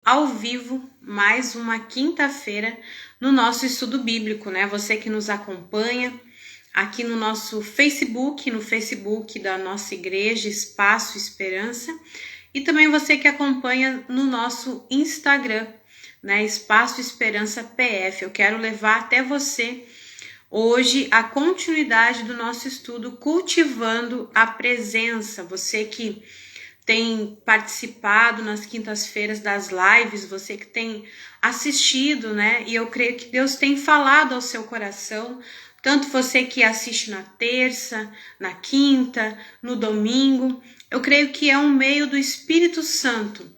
ao vivo, mais uma quinta-feira, no nosso estudo bíblico, né? Você que nos acompanha aqui no nosso Facebook, no Facebook da nossa igreja, Espaço Esperança, e também você que acompanha no nosso Instagram, né? Espaço Esperança PF. Eu quero levar até você hoje a continuidade do nosso estudo Cultivando a Presença. Você que tem participado nas quintas-feiras das lives, você que tem assistido, né? E eu creio que Deus tem falado ao seu coração, tanto você que assiste na terça, na quinta, no domingo. Eu creio que é um meio do Espírito Santo,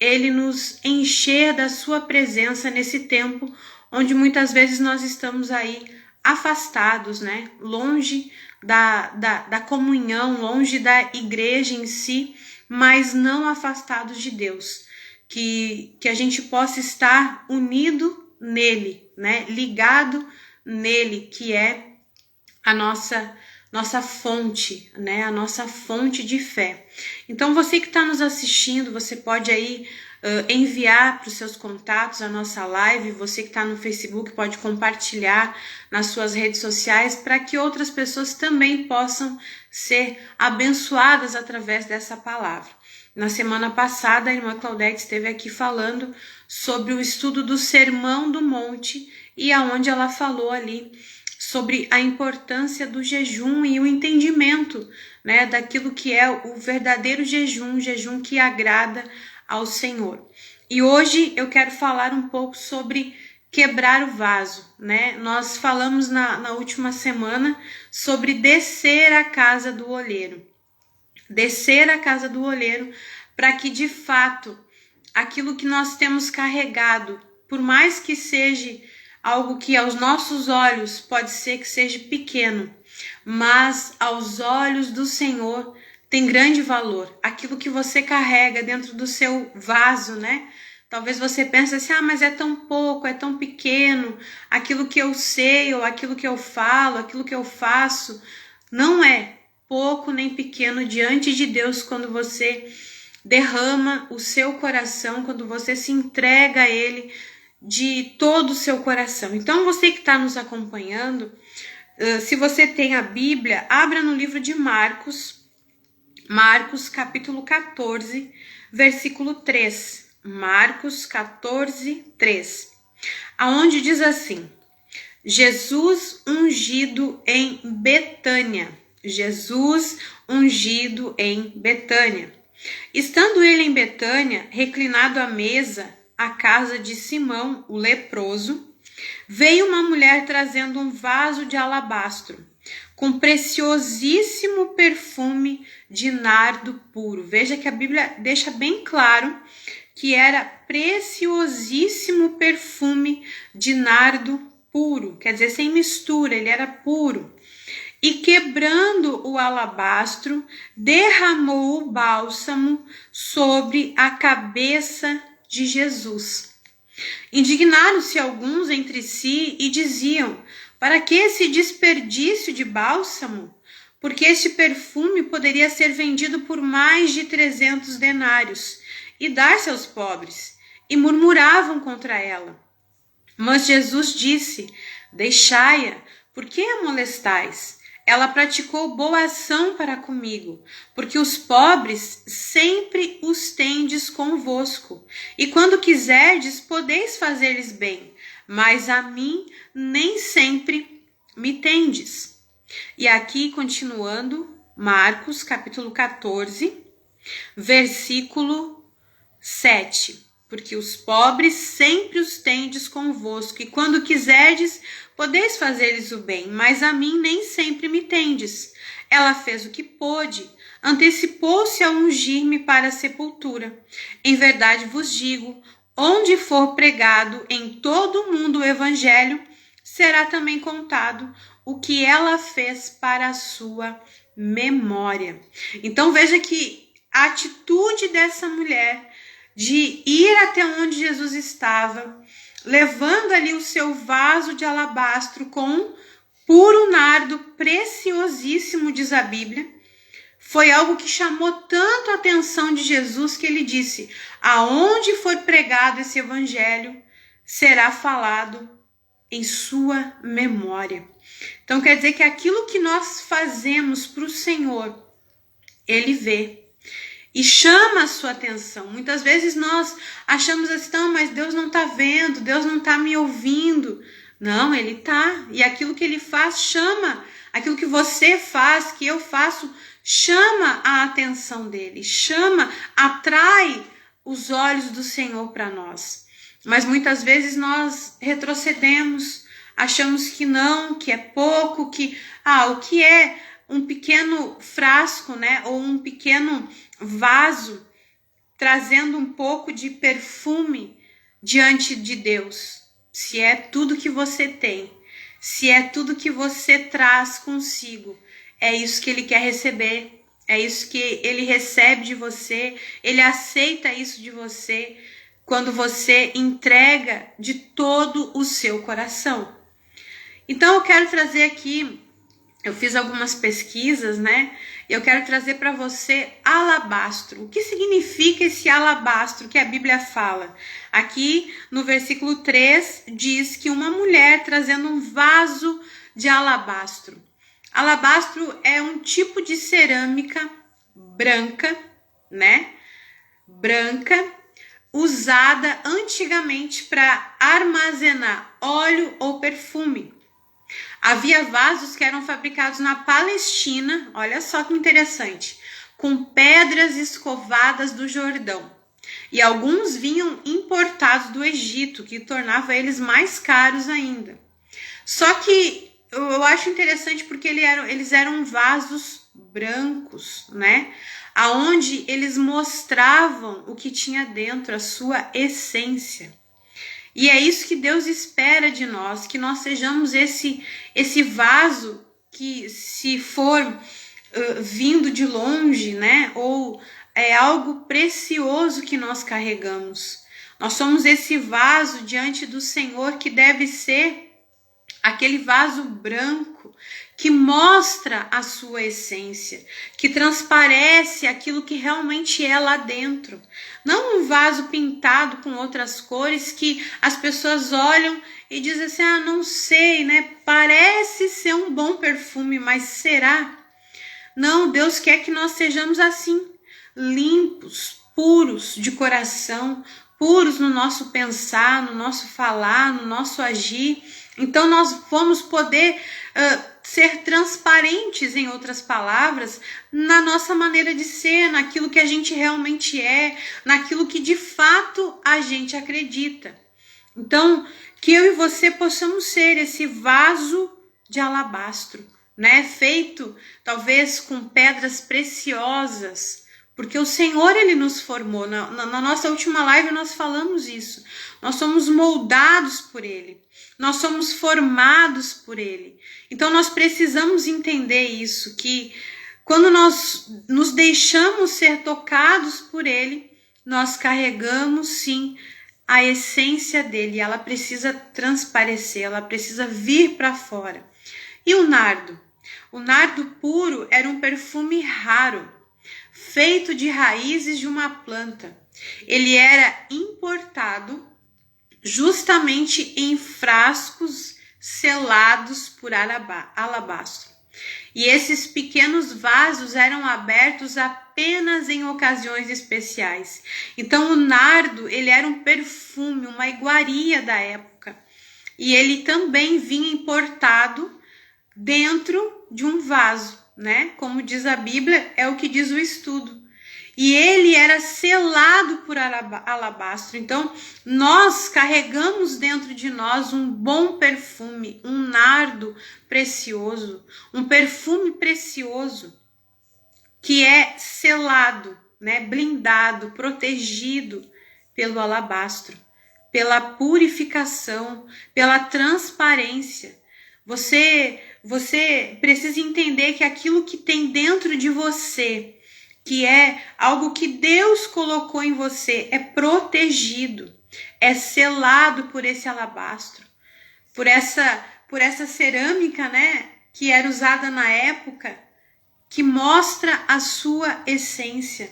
ele nos encher da sua presença nesse tempo onde muitas vezes nós estamos aí afastados, né? Longe da comunhão, longe da igreja em si, mas não afastados de Deus. Que a gente possa estar unido nele, né? Ligado nele, que é a nossa fonte, né? A nossa fonte de fé. Então, você que está nos assistindo, você pode aí enviar para os seus contatos a nossa live. Você que está no Facebook pode compartilhar nas suas redes sociais para que outras pessoas também possam ser abençoadas através dessa palavra. Na semana passada, a irmã Claudete esteve aqui falando sobre o estudo do Sermão do Monte e aonde ela falou ali sobre a importância do jejum e o entendimento, né, daquilo que é o verdadeiro jejum, jejum que agrada ao Senhor. E hoje eu quero falar um pouco sobre quebrar o vaso, né? Nós falamos na última semana sobre descer à casa do olheiro. Descer à casa do olheiro para que de fato aquilo que nós temos carregado, por mais que seja algo que aos nossos olhos pode ser que seja pequeno, mas aos olhos do Senhor tem grande valor. Aquilo que você carrega dentro do seu vaso, né? Talvez você pense assim, mas é tão pouco, é tão pequeno, aquilo que eu sei, ou aquilo que eu falo, aquilo que eu faço, não é pouco nem pequeno diante de Deus quando você derrama o seu coração, quando você se entrega a Ele de todo o seu coração. Então, você que está nos acompanhando, se você tem a Bíblia, abra no livro de Marcos capítulo 14, versículo 3. Marcos 14, 3. Aonde diz assim: Jesus ungido em Betânia. Jesus ungido em Betânia. Estando ele em Betânia, reclinado à mesa, à casa de Simão, o leproso, veio uma mulher trazendo um vaso de alabastro, com preciosíssimo perfume de nardo puro. Veja que a Bíblia deixa bem claro que era preciosíssimo perfume de nardo puro, quer dizer, sem mistura, ele era puro. E quebrando o alabastro, derramou o bálsamo sobre a cabeça de Jesus. Indignaram-se alguns entre si e diziam: para que esse desperdício de bálsamo? Porque este perfume poderia ser vendido por mais de 300 denários e dar-se aos pobres. E murmuravam contra ela. Mas Jesus disse: deixai-a, por que a molestais? Ela praticou boa ação para comigo, porque os pobres sempre os tendes convosco, e quando quiserdes podeis fazer-lhes bem, mas a mim nem sempre me tendes. E aqui, continuando, Marcos capítulo 14, versículo 7. Porque os pobres sempre os tendes convosco, e quando quiserdes, podeis fazer-lhes o bem, mas a mim nem sempre me tendes. Ela fez o que pôde, antecipou-se a ungir-me para a sepultura. Em verdade vos digo, onde for pregado em todo o mundo o evangelho, será também contado o que ela fez para a sua memória. Então veja que a atitude dessa mulher de ir até onde Jesus estava, levando ali o seu vaso de alabastro com puro nardo preciosíssimo, diz a Bíblia, foi algo que chamou tanto a atenção de Jesus que ele disse: aonde for pregado esse evangelho, será falado em sua memória. Então quer dizer que aquilo que nós fazemos para o Senhor, ele vê e chama a sua atenção. Muitas vezes nós achamos assim, não, mas Deus não está vendo, Deus não está me ouvindo. Não, ele está. E aquilo que ele faz chama, aquilo que você faz, que eu faço, chama a atenção dele, chama, atrai os olhos do Senhor para nós. Mas muitas vezes nós retrocedemos, achamos que não, que é pouco, que o que é um pequeno frasco, né, ou um pequeno vaso trazendo um pouco de perfume diante de Deus. Se é tudo que você tem, se é tudo que você traz consigo, é isso que ele quer receber, é isso que ele recebe de você, ele aceita isso de você quando você entrega de todo o seu coração. Então eu quero trazer aqui, eu fiz algumas pesquisas, né? Eu quero trazer para você alabastro. O que significa esse alabastro que a Bíblia fala? Aqui no versículo 3 diz que uma mulher trazendo um vaso de alabastro. Alabastro é um tipo de cerâmica branca, né? Branca, usada antigamente para armazenar óleo ou perfume. Havia vasos que eram fabricados na Palestina, olha só que interessante, com pedras escovadas do Jordão. E alguns vinham importados do Egito, que tornava eles mais caros ainda. Só que eu acho interessante porque eles eram vasos brancos, né? Aonde eles mostravam o que tinha dentro, a sua essência. E é isso que Deus espera de nós, que nós sejamos esse vaso que, se for vindo de longe, né, ou é algo precioso que nós carregamos. Nós somos esse vaso diante do Senhor que deve ser aquele vaso branco que mostra a sua essência, que transparece aquilo que realmente é lá dentro. Não um vaso pintado com outras cores que as pessoas olham e dizem assim, não sei, né? Parece ser um bom perfume, mas será? Não, Deus quer que nós sejamos assim, limpos, puros de coração, puros no nosso pensar, no nosso falar, no nosso agir. Então nós vamos poder ser transparentes, em outras palavras, na nossa maneira de ser, naquilo que a gente realmente é, naquilo que de fato a gente acredita. Então, que eu e você possamos ser esse vaso de alabastro, né? Feito talvez com pedras preciosas, porque o Senhor, ele nos formou. Na nossa última live nós falamos isso. Nós somos moldados por ele. Nós somos formados por ele. Então nós precisamos entender isso, que quando nós nos deixamos ser tocados por ele, nós carregamos sim a essência dele. Ela precisa transparecer, ela precisa vir para fora. E o nardo? O nardo puro era um perfume raro, feito de raízes de uma planta. Ele era importado justamente em frascos selados por alabastro. E esses pequenos vasos eram abertos apenas em ocasiões especiais. Então o nardo, ele era um perfume, uma iguaria da época. E ele também vinha importado dentro de um vaso, né? Como diz a Bíblia, é o que diz o estudo. E ele era selado por alabastro. Então, nós carregamos dentro de nós um bom perfume, um nardo precioso, um perfume precioso que é selado, né? Blindado, protegido pelo alabastro, pela purificação, pela transparência. Você precisa entender que aquilo que tem dentro de você, que é algo que Deus colocou em você, é protegido, é selado por esse alabastro, por essa cerâmica, né, que era usada na época, que mostra a sua essência.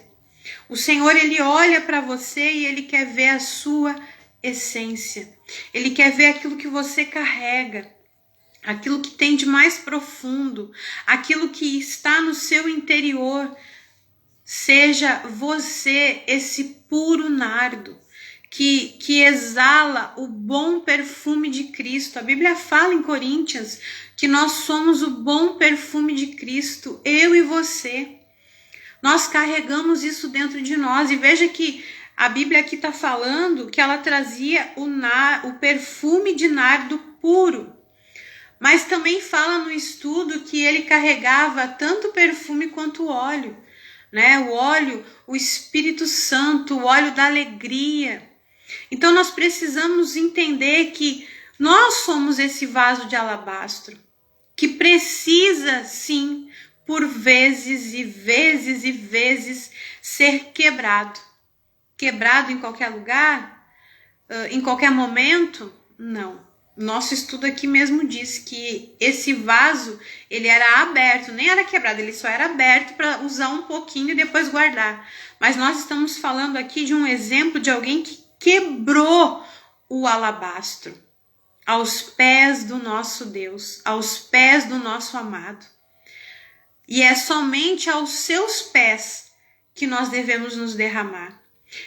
O Senhor, Ele olha para você e Ele quer ver a sua essência. Ele quer ver aquilo que você carrega, aquilo que tem de mais profundo, aquilo que está no seu interior. Seja você esse puro nardo que exala o bom perfume de Cristo. A Bíblia fala em Coríntios que nós somos o bom perfume de Cristo, eu e você. Nós carregamos isso dentro de nós. E veja que a Bíblia aqui está falando que ela trazia o perfume de nardo puro. Mas também fala no estudo que ele carregava tanto perfume quanto óleo, né? O óleo, o Espírito Santo, o óleo da alegria. Então nós precisamos entender que nós somos esse vaso de alabastro, que precisa sim, por vezes e vezes e vezes, ser quebrado. Quebrado em qualquer lugar? Em qualquer momento? Não. Nosso estudo aqui mesmo diz que esse vaso, ele era aberto, nem era quebrado, ele só era aberto para usar um pouquinho e depois guardar. Mas nós estamos falando aqui de um exemplo de alguém que quebrou o alabastro aos pés do nosso Deus, aos pés do nosso amado. E é somente aos seus pés que nós devemos nos derramar.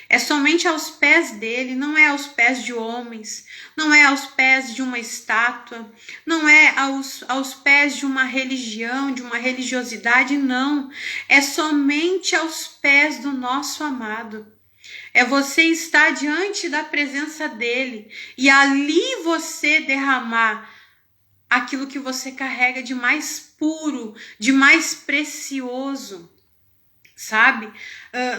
É somente aos pés dele, não é aos pés de homens, não é aos pés de uma estátua, não é aos pés de uma religião, de uma religiosidade, não. É somente aos pés do nosso amado. É você estar diante da presença dele e ali você derramar aquilo que você carrega de mais puro, de mais precioso. Sabe?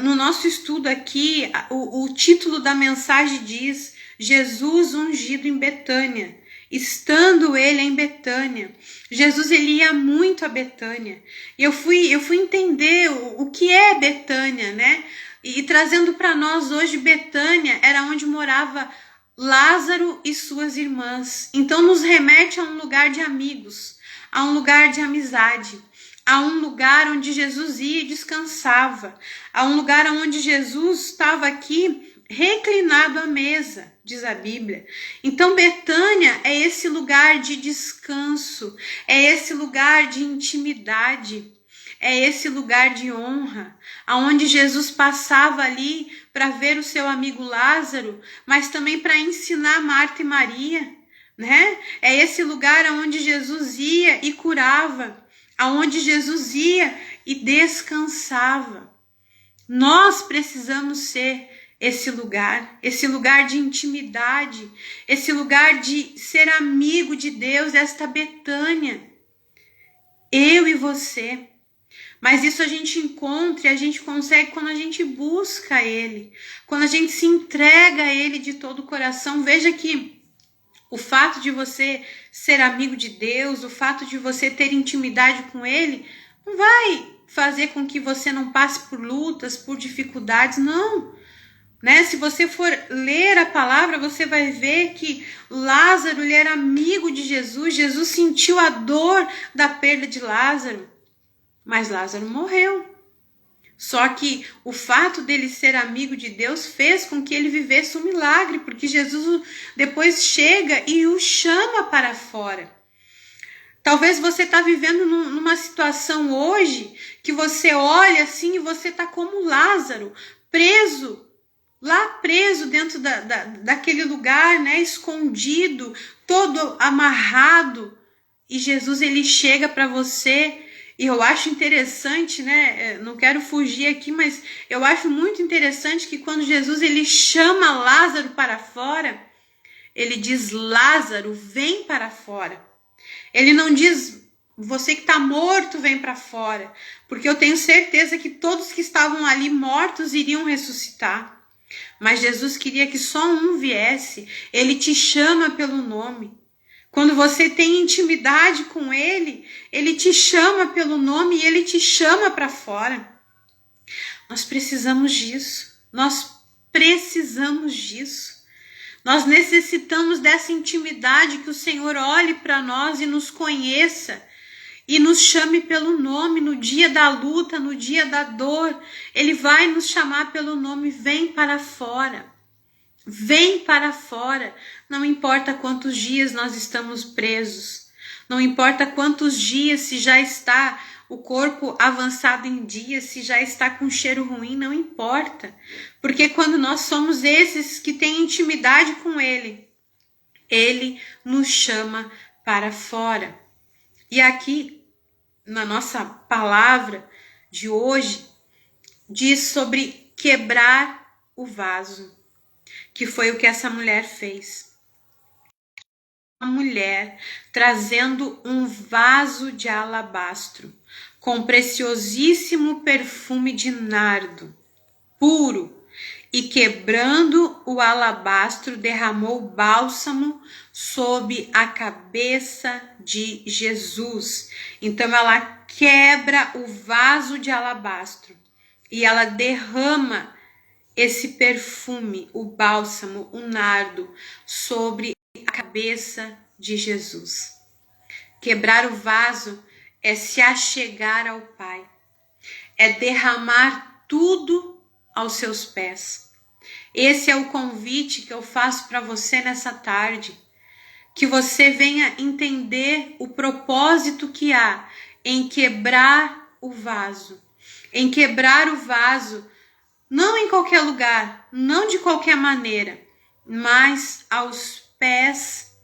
No nosso estudo aqui, o título da mensagem diz: Jesus ungido em Betânia. Estando ele em Betânia, Jesus ele ia muito a Betânia. E eu fui entender o que é Betânia, né? E trazendo para nós hoje, Betânia era onde morava Lázaro e suas irmãs. Então nos remete a um lugar de amigos, a um lugar de amizade, a um lugar onde Jesus ia e descansava, a um lugar onde Jesus estava aqui reclinado à mesa, diz a Bíblia. Então Betânia é esse lugar de descanso, é esse lugar de intimidade, é esse lugar de honra, aonde Jesus passava ali para ver o seu amigo Lázaro, mas também para ensinar Marta e Maria, né? É esse lugar aonde Jesus ia e curava, aonde Jesus ia e descansava. Nós precisamos ser esse lugar de intimidade, esse lugar de ser amigo de Deus, esta Betânia. Eu e você. Mas isso a gente encontra e a gente consegue quando a gente busca Ele, quando a gente se entrega a Ele de todo o coração. Veja que o fato de você ser amigo de Deus, o fato de você ter intimidade com Ele, não vai fazer com que você não passe por lutas, por dificuldades, não. Né? Se você for ler a palavra, você vai ver que Lázaro ele era amigo de Jesus. Jesus sentiu a dor da perda de Lázaro, mas Lázaro morreu. Só que o fato dele ser amigo de Deus fez com que ele vivesse um milagre, porque Jesus depois chega e o chama para fora. Talvez você está vivendo numa situação hoje que você olha assim e você está como Lázaro, preso, lá preso dentro daquele lugar, né, escondido, todo amarrado. E Jesus ele chega para você. E eu acho interessante, né? Não quero fugir aqui, mas eu acho muito interessante que quando Jesus ele chama Lázaro para fora, ele diz: Lázaro, vem para fora. Ele não diz: você que está morto, vem para fora. Porque eu tenho certeza que todos que estavam ali mortos iriam ressuscitar. Mas Jesus queria que só um viesse. Ele te chama pelo nome. Quando você tem intimidade com Ele, Ele te chama pelo nome e Ele te chama para fora. Nós precisamos disso. Nós precisamos disso. Nós necessitamos dessa intimidade, que o Senhor olhe para nós e nos conheça e nos chame pelo nome no dia da luta, no dia da dor. Ele vai nos chamar pelo nome, vem para fora. Vem para fora. Não importa quantos dias nós estamos presos. Não importa quantos dias, se já está o corpo avançado em dias, se já está com cheiro ruim, não importa. Porque quando nós somos esses que têm intimidade com Ele, Ele nos chama para fora. E aqui, na nossa palavra de hoje, diz sobre quebrar o vaso, que foi o que essa mulher fez. Uma mulher trazendo um vaso de alabastro, com preciosíssimo perfume de nardo, puro, e quebrando o alabastro, derramou bálsamo sobre a cabeça de Jesus. Então ela quebra o vaso de alabastro e ela derrama esse perfume, o bálsamo, o nardo, sobre a cabeça de Jesus. Quebrar o vaso é se achegar ao Pai, é derramar tudo aos seus pés. Esse é o convite que eu faço para você nessa tarde, que você venha entender o propósito que há em quebrar o vaso, não em qualquer lugar, não de qualquer maneira, mas aos pés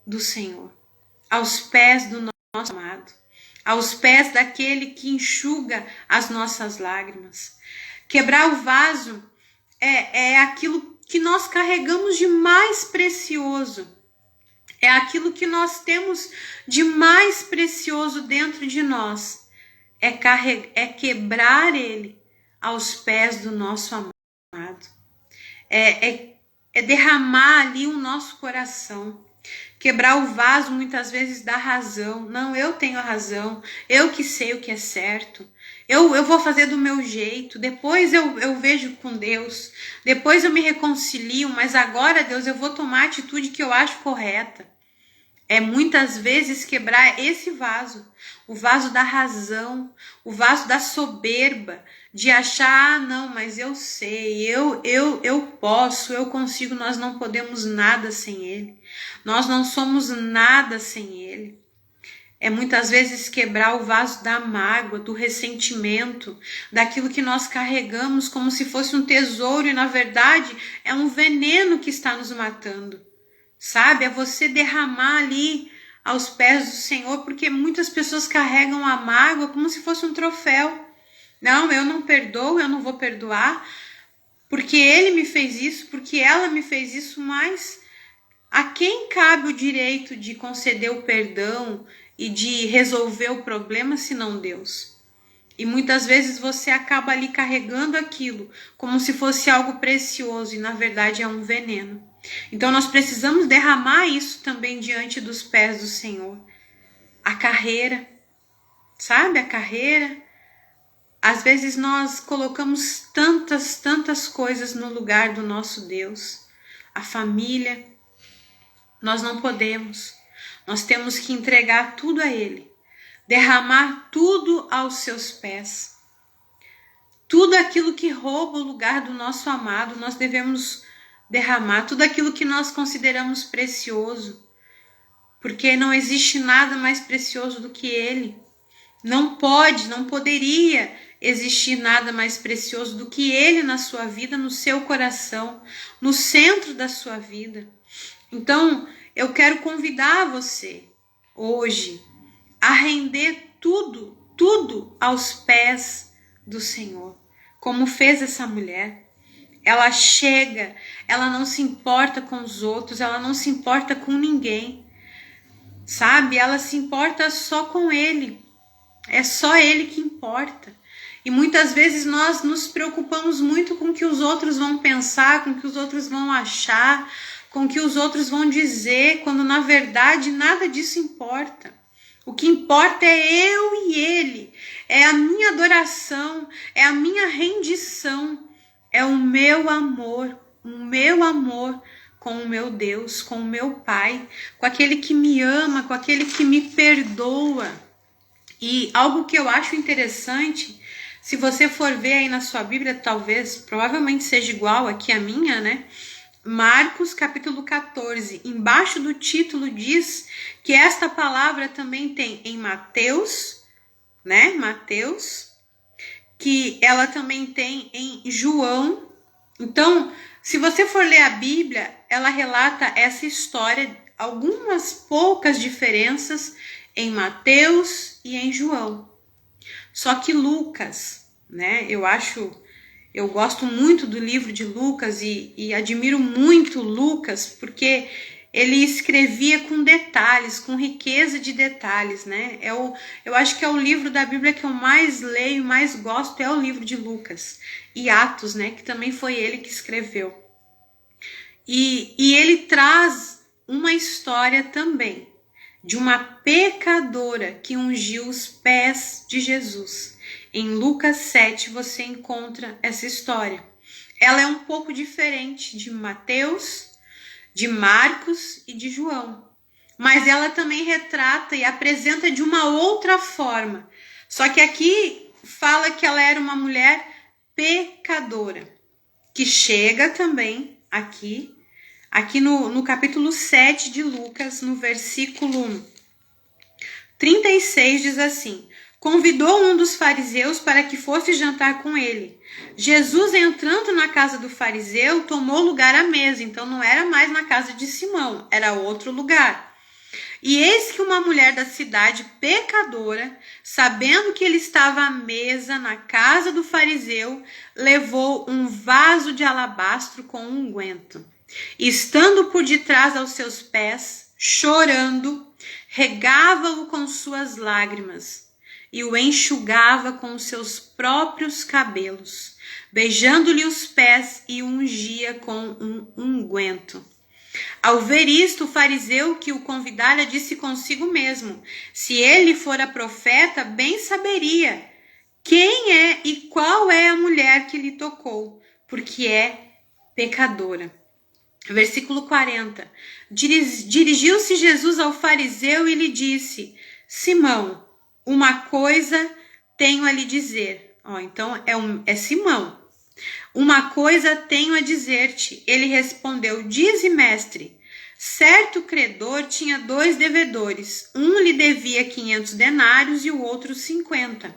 do Senhor, aos pés do nosso amado, aos pés daquele que enxuga as nossas lágrimas. Quebrar o vaso é aquilo que nós carregamos de mais precioso, é aquilo que nós temos de mais precioso dentro de nós, é quebrar ele aos pés do nosso amado, é derramar ali o nosso coração. Quebrar o vaso muitas vezes dá razão. Não, eu tenho a razão, eu que sei o que é certo, eu vou fazer do meu jeito, depois eu vejo com Deus, depois eu me reconcilio, mas agora, Deus, eu vou tomar a atitude que eu acho correta. É muitas vezes quebrar esse vaso, o vaso da razão, o vaso da soberba, de achar, não, mas eu sei, eu posso, eu consigo. Nós não podemos nada sem Ele, nós não somos nada sem Ele. É muitas vezes quebrar o vaso da mágoa, do ressentimento, daquilo que nós carregamos como se fosse um tesouro e na verdade é um veneno que está nos matando. Sabe, é você derramar ali aos pés do Senhor, porque muitas pessoas carregam a mágoa como se fosse um troféu. Não, eu não perdoo, eu não vou perdoar, porque ele me fez isso, porque ela me fez isso, mas a quem cabe o direito de conceder o perdão e de resolver o problema, se não Deus? E muitas vezes você acaba ali carregando aquilo como se fosse algo precioso e na verdade é um veneno. Então nós precisamos derramar isso também diante dos pés do Senhor. A carreira, sabe? A carreira. Às vezes nós colocamos tantas coisas no lugar do nosso Deus. A família, nós não podemos. Nós temos que entregar tudo a Ele. Derramar tudo aos seus pés. Tudo aquilo que rouba o lugar do nosso amado, nós devemos derramar. Tudo aquilo que nós consideramos precioso. Porque não existe nada mais precioso do que Ele. Não poderia existir nada mais precioso do que Ele na sua vida, no seu coração, no centro da sua vida. Então, eu quero convidar você hoje a render tudo aos pés do Senhor, como fez essa mulher. Ela chega, ela não se importa com os outros, ela não se importa com ninguém, sabe? Ela se importa só com Ele, é só Ele que importa. E muitas vezes nós nos preocupamos muito com o que os outros vão pensar, com o que os outros vão achar, com o que os outros vão dizer, quando na verdade nada disso importa. O que importa é eu e Ele, é a minha adoração, é a minha rendição, é o meu amor com o meu Deus, com o meu Pai, com aquele que me ama, com aquele que me perdoa. E algo que eu acho interessante, se você for ver aí na sua Bíblia, provavelmente seja igual aqui a minha, né? Marcos capítulo 14, embaixo do título diz que esta palavra também tem em Mateus, né? Mateus, que ela também tem em João. Então, se você for ler a Bíblia, ela relata essa história, algumas poucas diferenças em Mateus e em João. Só que Lucas, né? Eu gosto muito do livro de Lucas e admiro muito Lucas, porque ele escrevia com detalhes, com riqueza de detalhes, né? Eu acho que é o livro da Bíblia que eu mais leio, mais gosto, é o livro de Lucas. E Atos, né? Que também foi ele que escreveu. E ele traz uma história também de uma pecadora que ungiu os pés de Jesus. Em Lucas 7 você encontra essa história. Ela é um pouco diferente de Mateus, de Marcos e de João. Mas ela também retrata e apresenta de uma outra forma. Só que aqui fala que ela era uma mulher pecadora, que chega também aqui no capítulo 7 de Lucas, no versículo 36, diz assim: convidou um dos fariseus para que fosse jantar com ele. Jesus, entrando na casa do fariseu, tomou lugar à mesa. Então não era mais na casa de Simão, era outro lugar. E eis que uma mulher da cidade, pecadora, sabendo que ele estava à mesa na casa do fariseu, levou um vaso de alabastro com unguento. Estando por detrás aos seus pés, chorando, regava-o com suas lágrimas e o enxugava com os seus próprios cabelos, beijando-lhe os pés e o ungia com um unguento. Ao ver isto, o fariseu que o convidara disse consigo mesmo: se ele fora profeta, bem saberia quem é e qual é a mulher que lhe tocou, porque é pecadora. Versículo 40. Dirigiu-se Jesus ao fariseu e lhe disse: Simão, uma coisa tenho a lhe dizer. Então é Simão. Uma coisa tenho a dizer-te. Ele respondeu: dize, mestre. Certo credor tinha 2 devedores. Um lhe devia 500 denários e o outro 50.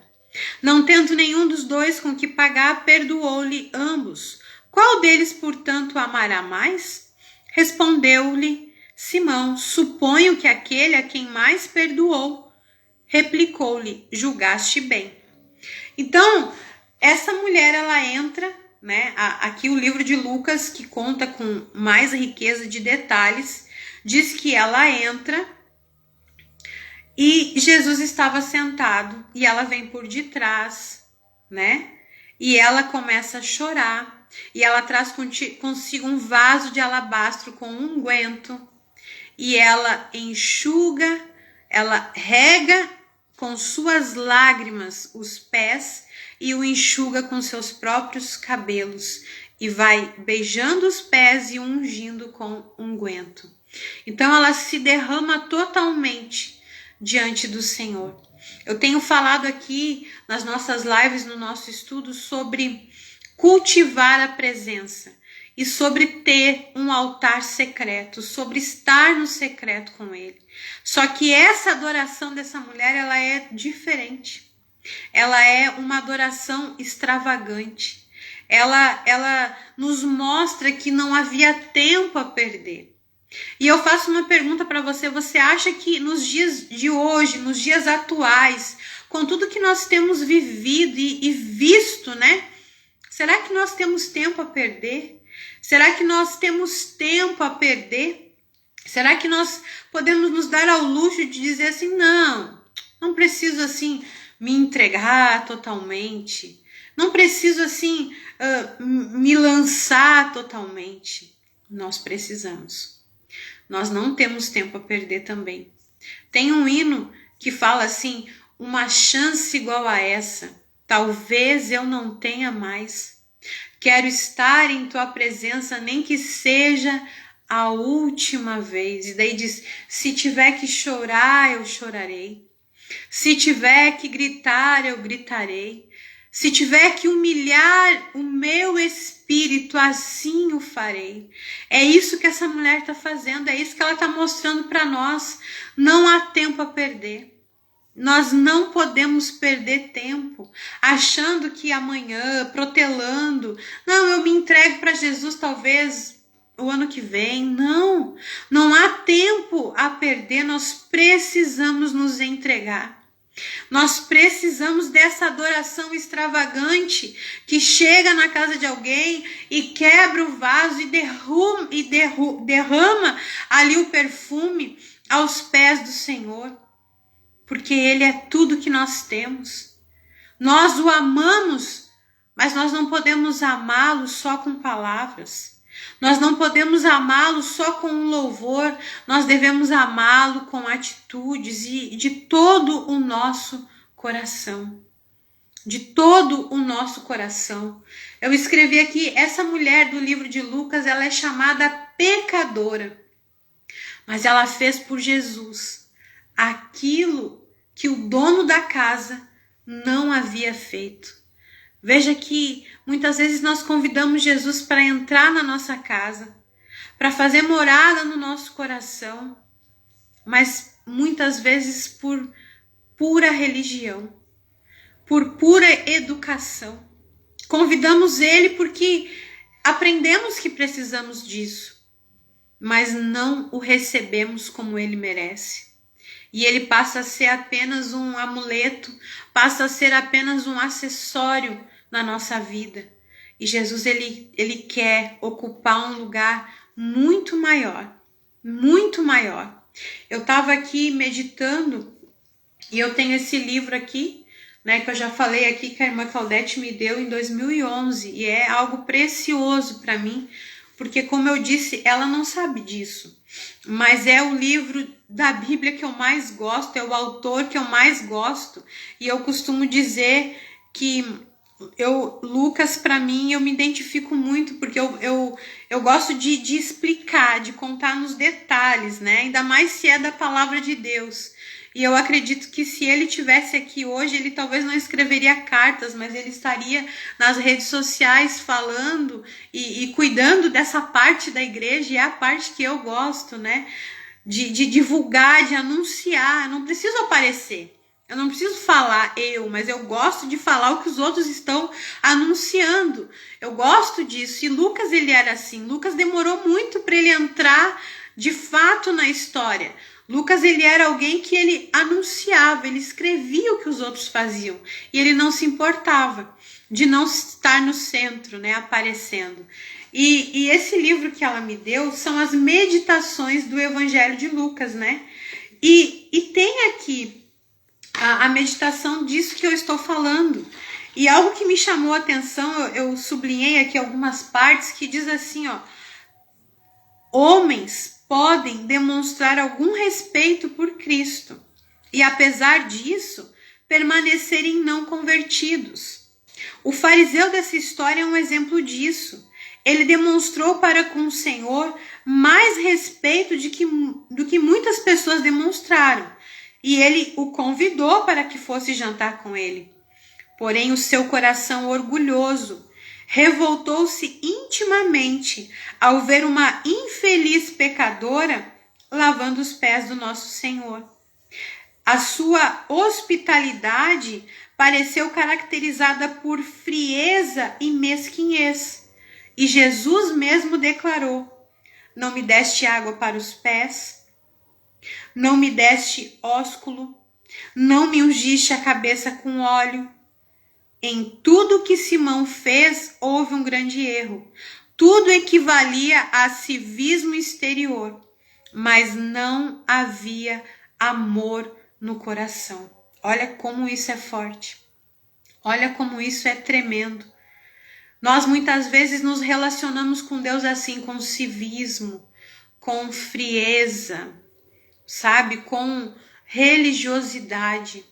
Não tendo nenhum dos 2 com que pagar, perdoou-lhe ambos. Qual deles, portanto, amará mais? Respondeu-lhe Simão: suponho que aquele a quem mais perdoou. Replicou-lhe: julgaste bem. Então, essa mulher, ela entra, né? Aqui o livro de Lucas, que conta com mais riqueza de detalhes, diz que ela entra e Jesus estava sentado e ela vem por detrás, né? E ela começa a chorar e ela traz consigo um vaso de alabastro com unguento e ela enxuga, ela rega com suas lágrimas os pés e o enxuga com seus próprios cabelos e vai beijando os pés e ungindo com unguento. Então ela se derrama totalmente diante do Senhor. Eu tenho falado aqui nas nossas lives, no nosso estudo, sobre cultivar a presença e sobre ter um altar secreto, sobre estar no secreto com Ele. Só que essa adoração dessa mulher, ela é diferente. Ela é uma adoração extravagante. Ela nos mostra que não havia tempo a perder. E eu faço uma pergunta para você: você acha que nos dias de hoje, nos dias atuais, com tudo que nós temos vivido e visto, né? Será que nós temos tempo a perder? Será que nós temos tempo a perder? Será que nós podemos nos dar ao luxo de dizer assim: não preciso assim me entregar totalmente, não preciso assim me lançar totalmente? Nós precisamos. Nós não temos tempo a perder também. Tem um hino que fala assim: uma chance igual a essa, talvez eu não tenha mais. Quero estar em tua presença, nem que seja a última vez. E daí diz: se tiver que chorar, eu chorarei. Se tiver que gritar, eu gritarei. Se tiver que humilhar o meu espírito, assim o farei. É isso que essa mulher está fazendo, é isso que ela está mostrando para nós. Não há tempo a perder. Nós não podemos perder tempo achando que amanhã, protelando, não, eu me entrego para Jesus talvez o ano que vem. Não, não há tempo a perder, nós precisamos nos entregar. Nós precisamos dessa adoração extravagante que chega na casa de alguém e quebra o vaso e derrama ali o perfume aos pés do Senhor. Porque Ele é tudo que nós temos. Nós o amamos, mas nós não podemos amá-lo só com palavras. Nós não podemos amá-lo só com um louvor. Nós devemos amá-lo com atitudes e de todo o nosso coração. De todo o nosso coração. Eu escrevi aqui, essa mulher do livro de Lucas, ela é chamada pecadora. Mas ela fez por Jesus aquilo que o dono da casa não havia feito. Veja que muitas vezes nós convidamos Jesus para entrar na nossa casa, para fazer morada no nosso coração, mas muitas vezes por pura religião, por pura educação. Convidamos Ele porque aprendemos que precisamos disso, mas não o recebemos como Ele merece. E ele passa a ser apenas um amuleto, passa a ser apenas um acessório na nossa vida. E Jesus, ele quer ocupar um lugar muito maior, muito maior. Eu estava aqui meditando e eu tenho esse livro aqui, né, que eu já falei aqui que a irmã Claudete me deu em 2011 e é algo precioso para mim, porque como eu disse, ela não sabe disso, mas é o livro da Bíblia que eu mais gosto, é o autor que eu mais gosto, e eu costumo dizer que Lucas, para mim, eu me identifico muito, porque eu gosto de explicar, de contar nos detalhes, né? Ainda mais se é da palavra de Deus. E eu acredito que se ele tivesse aqui hoje, ele talvez não escreveria cartas, mas ele estaria nas redes sociais falando e cuidando dessa parte da igreja, e é a parte que eu gosto, né? De divulgar, de anunciar. Eu não preciso aparecer, eu não preciso falar mas eu gosto de falar o que os outros estão anunciando. Eu gosto disso. E Lucas, ele era assim. Lucas demorou muito para ele entrar de fato na história. Lucas, ele era alguém que ele anunciava, ele escrevia o que os outros faziam. E ele não se importava de não estar no centro, né, aparecendo. E esse livro que ela me deu são as meditações do Evangelho de Lucas, né? E tem aqui a meditação disso que eu estou falando. E algo que me chamou a atenção, eu sublinhei aqui algumas partes que diz assim, ó: homens podem demonstrar algum respeito por Cristo e, apesar disso, permanecerem não convertidos. O fariseu dessa história é um exemplo disso. Ele demonstrou para com o Senhor mais respeito do que muitas pessoas demonstraram, e ele o convidou para que fosse jantar com ele. Porém, o seu coração orgulhoso revoltou-se intimamente ao ver uma infeliz pecadora lavando os pés do nosso Senhor. A sua hospitalidade pareceu caracterizada por frieza e mesquinhez. E Jesus mesmo declarou: não me deste água para os pés, não me deste ósculo, não me ungiste a cabeça com óleo. Em tudo que Simão fez, houve um grande erro. Tudo equivalia a civismo exterior, mas não havia amor no coração. Olha como isso é forte. Olha como isso é tremendo. Nós muitas vezes nos relacionamos com Deus assim, com civismo, com frieza, sabe? Com religiosidade.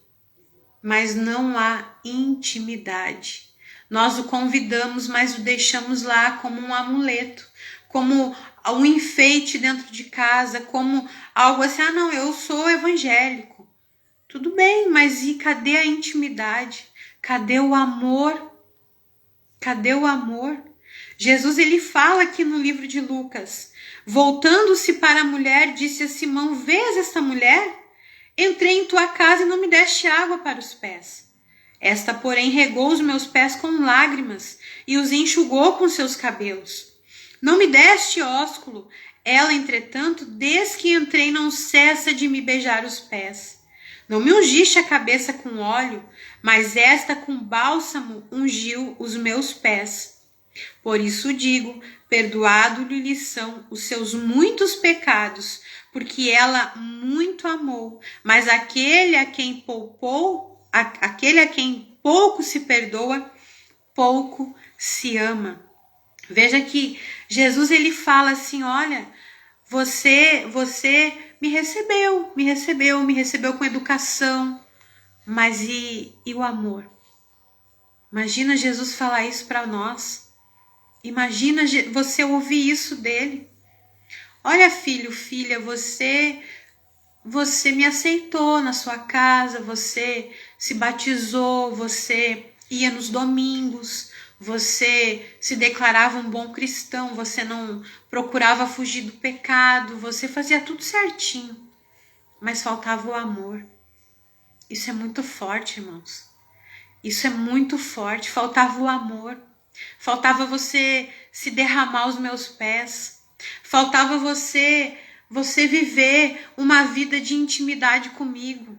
Mas não há intimidade. Nós o convidamos, mas o deixamos lá como um amuleto, como um enfeite dentro de casa, como algo assim, não, eu sou evangélico. Tudo bem, mas e cadê a intimidade? Cadê o amor? Cadê o amor? Jesus, ele fala aqui no livro de Lucas, voltando-se para a mulher, disse a Simão: vês esta mulher? Entrei em tua casa e não me deste água para os pés. Esta, porém, regou os meus pés com lágrimas e os enxugou com seus cabelos. Não me deste ósculo. Ela, entretanto, desde que entrei, não cessa de me beijar os pés. Não me ungiste a cabeça com óleo, mas esta com bálsamo ungiu os meus pés. Por isso digo, perdoado-lhe são os seus muitos pecados, porque ela muito amou. Mas aquele a quem pouco se perdoa, pouco se ama. Veja que Jesus, ele fala assim: olha, você me recebeu com educação, mas e o amor? Imagina Jesus falar isso para nós. Imagina você ouvir isso dele. Olha, filho, filha, você me aceitou na sua casa, você se batizou, você ia nos domingos, você se declarava um bom cristão, você não procurava fugir do pecado, você fazia tudo certinho, mas faltava o amor. Isso é muito forte, irmãos. Isso é muito forte. Faltava o amor. Faltava você se derramar aos meus pés. Faltava você viver uma vida de intimidade comigo.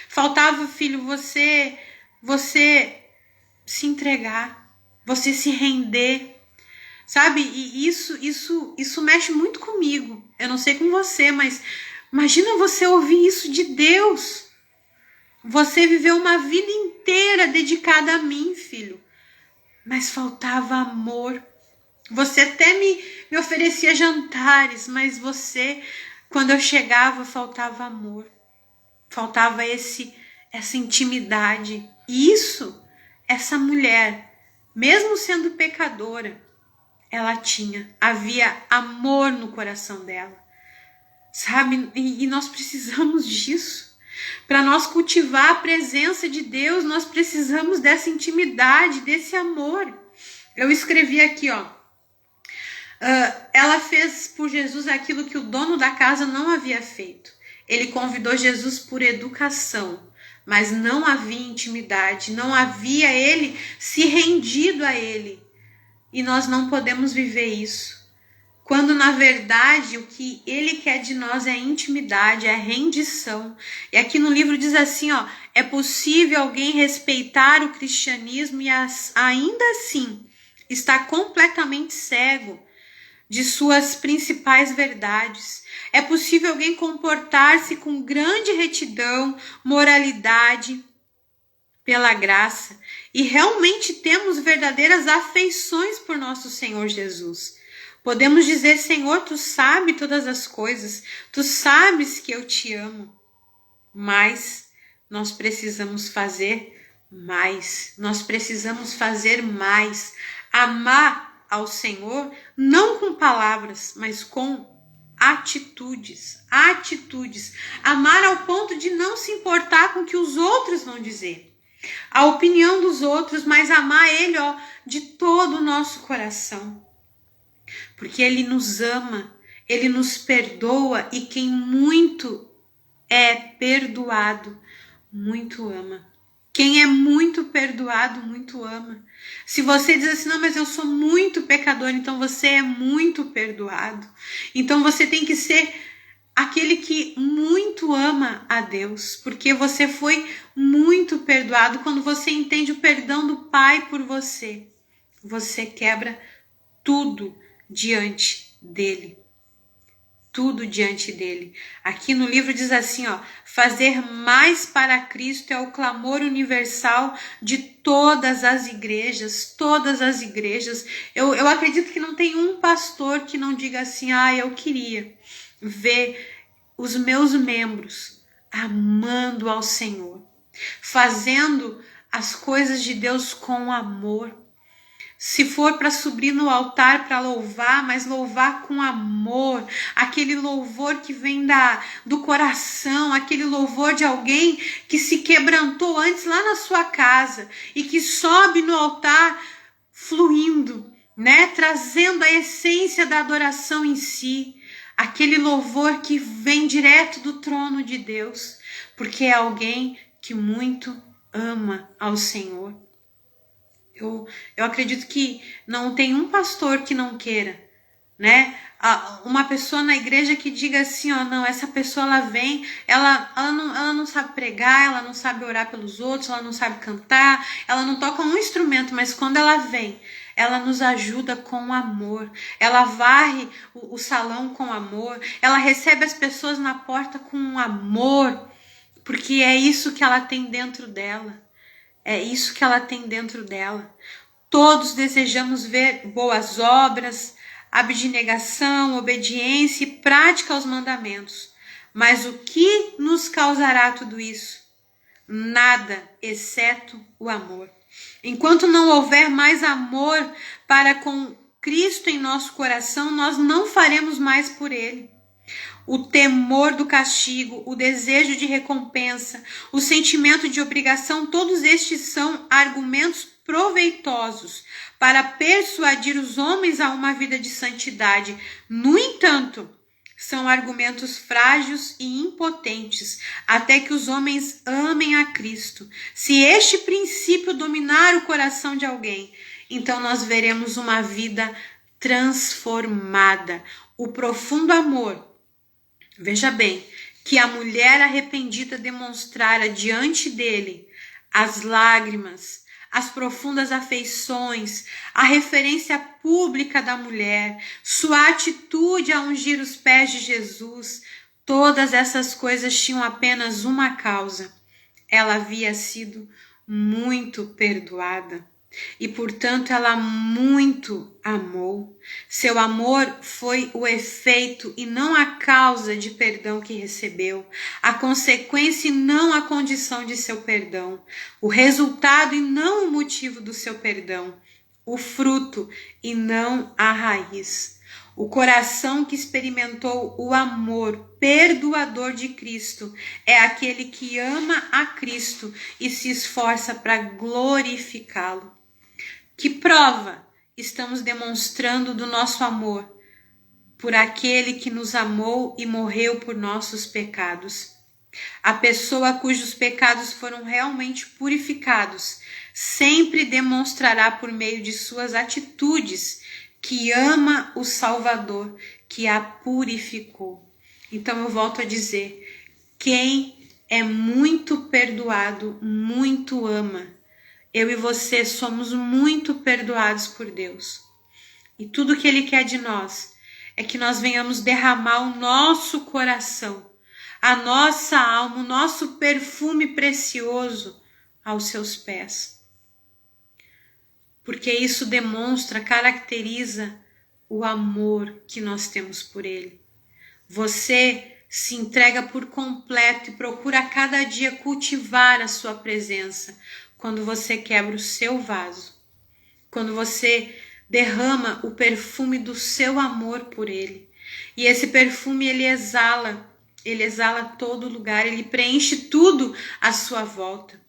Faltava, filho, você se entregar, você se render. Sabe? E isso mexe muito comigo. Eu não sei com você, mas imagina você ouvir isso de Deus. Você viveu uma vida inteira dedicada a mim, filho. Mas faltava amor. Você até me oferecia jantares, mas quando eu chegava, faltava amor. Faltava essa intimidade. E essa mulher, mesmo sendo pecadora, ela havia amor no coração dela. Sabe? E nós precisamos disso. Para nós cultivar a presença de Deus, nós precisamos dessa intimidade, desse amor. Eu escrevi aqui, ó. Ela fez por Jesus aquilo que o dono da casa não havia feito. Ele convidou Jesus por educação, mas não havia intimidade, não havia ele se rendido a ele. E nós não podemos viver isso. Quando, na verdade, o que ele quer de nós é intimidade, é rendição. E aqui no livro diz assim, ó, é possível alguém respeitar o cristianismo e ainda assim estar completamente cego de suas principais verdades. É possível alguém comportar-se com grande retidão, moralidade, pela graça, e realmente temos verdadeiras afeições por nosso Senhor Jesus. Podemos dizer: Senhor, tu sabes todas as coisas, tu sabes que eu te amo, mas nós precisamos fazer mais, amar ao Senhor, não com palavras, mas com atitudes, amar ao ponto de não se importar com o que os outros vão dizer, a opinião dos outros, mas amar Ele, ó, de todo o nosso coração. Porque Ele nos ama, Ele nos perdoa, e quem muito é perdoado, muito ama. Quem é muito perdoado, muito ama. Se você diz assim, não, mas eu sou muito pecador, então você é muito perdoado. Então você tem que ser aquele que muito ama a Deus, porque você foi muito perdoado. Quando você entende o perdão do Pai por você, você quebra tudo diante dele. Tudo diante dele. Aqui no livro diz assim, ó, fazer mais para Cristo é o clamor universal de todas as igrejas, Eu acredito que não tem um pastor que não diga assim, eu queria ver os meus membros amando ao Senhor, fazendo as coisas de Deus com amor. Se for para subir no altar para louvar, mas louvar com amor, aquele louvor que vem do coração, aquele louvor de alguém que se quebrantou antes lá na sua casa e que sobe no altar fluindo, né? Trazendo a essência da adoração em si, aquele louvor que vem direto do trono de Deus, porque é alguém que muito ama ao Senhor. Eu acredito que não tem um pastor que não queira, né? Uma pessoa na igreja que diga assim, ó, não, essa pessoa ela vem, ela não sabe pregar, ela não sabe orar pelos outros, ela não sabe cantar, ela não toca um instrumento, mas quando ela vem, ela nos ajuda com amor, ela varre o salão com amor, ela recebe as pessoas na porta com amor, porque é isso que ela tem dentro dela. É isso que ela tem dentro dela. Todos desejamos ver boas obras, abnegação, obediência e prática aos mandamentos. Mas o que nos causará tudo isso? Nada, exceto o amor. Enquanto não houver mais amor para com Cristo em nosso coração, nós não faremos mais por Ele. O temor do castigo, o desejo de recompensa, o sentimento de obrigação, todos estes são argumentos proveitosos para persuadir os homens a uma vida de santidade. No entanto, são argumentos frágeis e impotentes, até que os homens amem a Cristo. Se este princípio dominar o coração de alguém, então nós veremos uma vida transformada. O profundo amor, veja bem, que a mulher arrependida demonstrara diante dele, as lágrimas, as profundas afeições, a referência pública da mulher, sua atitude a ungir os pés de Jesus, todas essas coisas tinham apenas uma causa. Ela havia sido muito perdoada. E, portanto, ela muito amou. Seu amor foi o efeito e não a causa de perdão que recebeu, a consequência e não a condição de seu perdão, o resultado e não o motivo do seu perdão, o fruto e não a raiz. O coração que experimentou o amor perdoador de Cristo é aquele que ama a Cristo e se esforça para glorificá-lo. Que prova estamos demonstrando do nosso amor por aquele que nos amou e morreu por nossos pecados? A pessoa cujos pecados foram realmente purificados sempre demonstrará por meio de suas atitudes que ama o Salvador, que a purificou. Então eu volto a dizer, quem é muito perdoado, muito ama. Eu e você somos muito perdoados por Deus. E tudo que Ele quer de nós é que nós venhamos derramar o nosso coração, a nossa alma, o nosso perfume precioso aos seus pés. Porque isso demonstra, caracteriza o amor que nós temos por Ele. Você se entrega por completo e procura a cada dia cultivar a sua presença. Quando você quebra o seu vaso, quando você derrama o perfume do seu amor por Ele. E esse perfume ele exala todo lugar, ele preenche tudo à sua volta.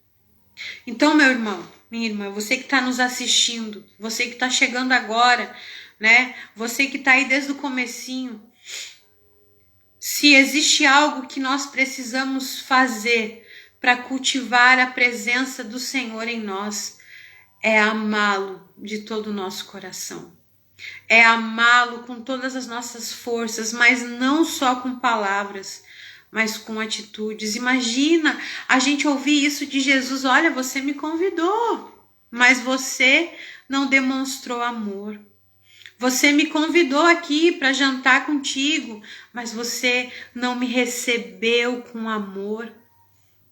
Então, meu irmão, minha irmã, você que está nos assistindo, você que está chegando agora, né? Você que está aí desde o comecinho, se existe algo que nós precisamos fazer para cultivar a presença do Senhor em nós, é amá-lo de todo o nosso coração. É amá-lo com todas as nossas forças, mas não só com palavras, mas com atitudes. Imagina a gente ouvir isso de Jesus: olha, você me convidou, mas você não demonstrou amor. Você me convidou aqui para jantar contigo, mas você não me recebeu com amor.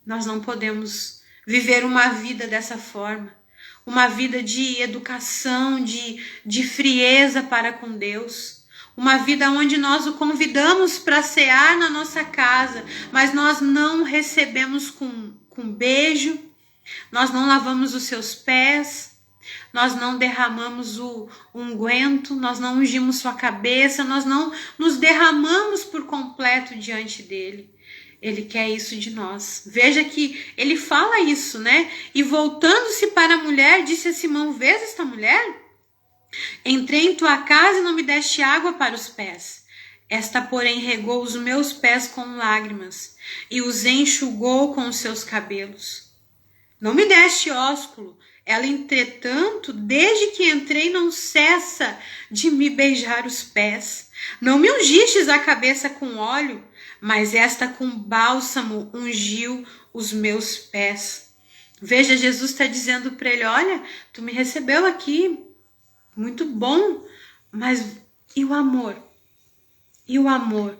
Nós não podemos viver uma vida dessa forma, uma vida de educação, de frieza para com Deus, uma vida onde nós o convidamos para cear na nossa casa, mas nós não recebemos com beijo, nós não lavamos os seus pés, Nós não derramamos o unguento, nós não ungimos sua cabeça, nós não nos derramamos por completo diante dele. Ele quer isso de nós. Veja que ele fala isso, né? E voltando-se para a mulher, disse a Simão: vês esta mulher? Entrei em tua casa e não me deste água para os pés. Esta, porém, regou os meus pés com lágrimas e os enxugou com os seus cabelos. Não me deste ósculo. Ela, entretanto, desde que entrei, não cessa de me beijar os pés. Não me ungistes a cabeça com óleo, mas esta com bálsamo ungiu os meus pés. Veja, Jesus está dizendo para ele: olha, tu me recebeu aqui, muito bom, mas e o amor? E o amor?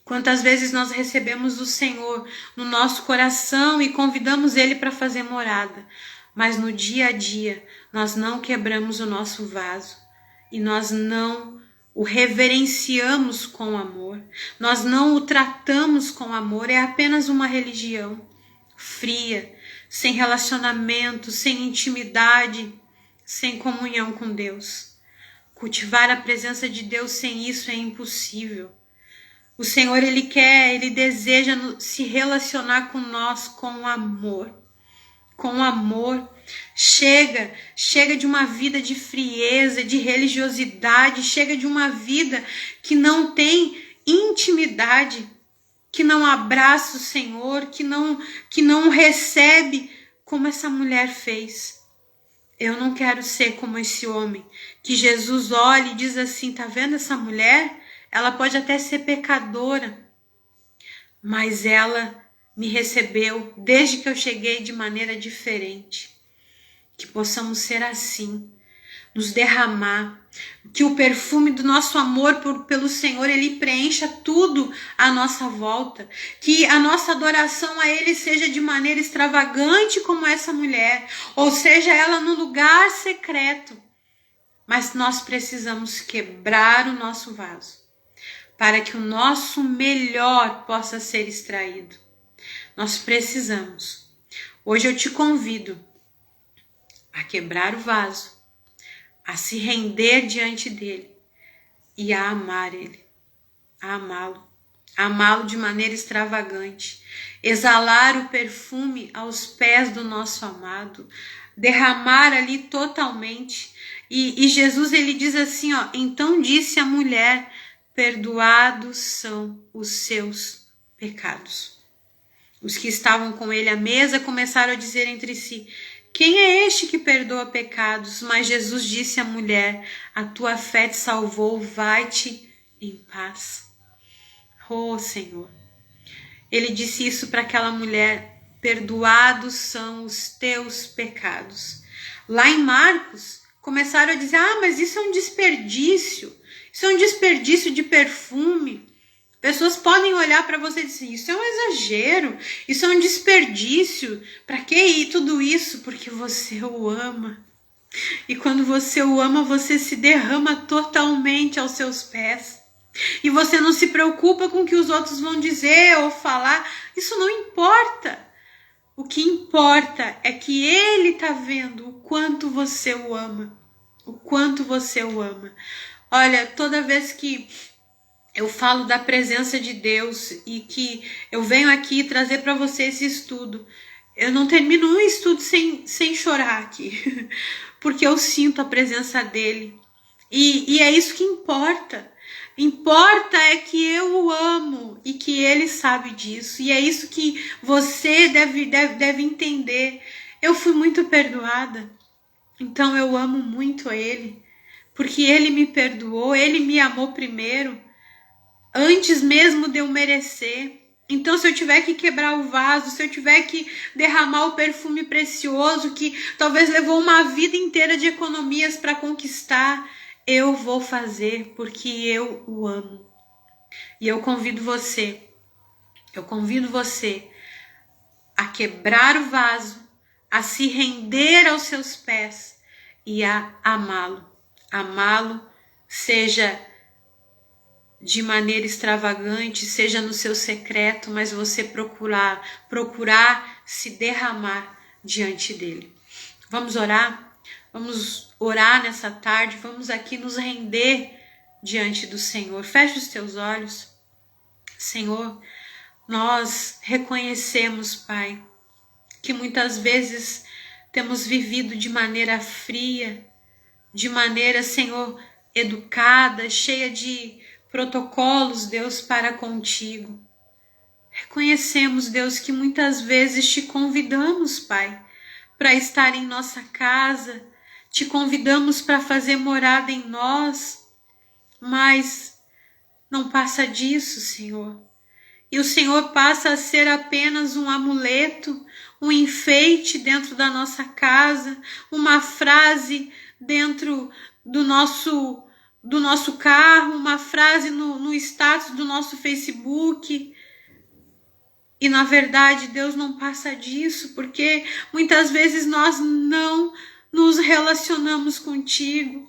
Quantas vezes nós recebemos o Senhor no nosso coração e convidamos Ele para fazer morada, mas no dia a dia nós não quebramos o nosso vaso e nós não o reverenciamos com amor, nós não o tratamos com amor, é apenas uma religião fria, sem relacionamento, sem intimidade, sem comunhão com Deus. Cultivar a presença de Deus sem isso é impossível. O Senhor, Ele deseja se relacionar com nós com amor. Com amor. Chega de uma vida de frieza, de religiosidade, chega de uma vida que não tem intimidade, que não abraça o Senhor, que não recebe como essa mulher fez. Eu não quero ser como esse homem, que Jesus olha e diz assim: tá vendo essa mulher? Ela pode até ser pecadora, mas ela me recebeu desde que eu cheguei de maneira diferente. Que possamos ser assim, nos derramar, que o perfume do nosso amor pelo Senhor, Ele preencha tudo à nossa volta, que a nossa adoração a Ele seja de maneira extravagante como essa mulher, ou seja, ela no lugar secreto, mas nós precisamos quebrar o nosso vaso, para que o nosso melhor possa ser extraído. Nós precisamos. Hoje eu te convido a quebrar o vaso, a se render diante dele e a amar ele, a amá-lo de maneira extravagante, exalar o perfume aos pés do nosso amado, derramar ali totalmente. E Jesus, ele diz assim, ó: então disse a mulher: perdoados são os seus pecados. Os que estavam com ele à mesa começaram a dizer entre si: quem é este que perdoa pecados? Mas Jesus disse à mulher: a tua fé te salvou, vai-te em paz. Oh, Senhor. Ele disse isso para aquela mulher: perdoados são os teus pecados. Lá em Marcos, começaram a dizer: mas isso é um desperdício. Isso é um desperdício de perfume. Pessoas podem olhar para você e dizer: isso é um exagero, isso é um desperdício. Para que ir tudo isso? Porque você o ama. E quando você o ama, você se derrama totalmente aos seus pés. E você não se preocupa com o que os outros vão dizer ou falar. Isso não importa. O que importa é que Ele está vendo o quanto você o ama. O quanto você o ama. Olha, toda vez que eu falo da presença de Deus e que eu venho aqui trazer para você esse estudo, eu não termino um estudo sem chorar aqui, porque eu sinto a presença dele. E é isso que importa. Importa é que eu o amo e que ele sabe disso. E é isso que você deve entender. Eu fui muito perdoada, então eu amo muito ele, porque ele me perdoou, ele me amou primeiro, antes mesmo de eu merecer. Então, se eu tiver que quebrar o vaso, se eu tiver que derramar o perfume precioso que talvez levou uma vida inteira de economias para conquistar, eu vou fazer, porque eu o amo. E eu convido você a quebrar o vaso, a se render aos seus pés e a amá-lo. Amá-lo, seja de maneira extravagante, seja no seu secreto, mas você procurar se derramar diante dele. Vamos orar? Vamos orar nessa tarde, vamos aqui nos render diante do Senhor. Feche os teus olhos. Senhor, nós reconhecemos, Pai, que muitas vezes temos vivido de maneira fria, de maneira, Senhor, educada, cheia de protocolos, Deus, para contigo. Reconhecemos, Deus, que muitas vezes te convidamos, Pai, para estar em nossa casa, te convidamos para fazer morada em nós, mas não passa disso, Senhor. E o Senhor passa a ser apenas um amuleto, um enfeite dentro da nossa casa, uma frase dentro do nosso carro, uma frase no status do nosso Facebook. E na verdade Deus não passa disso, porque muitas vezes nós não nos relacionamos contigo.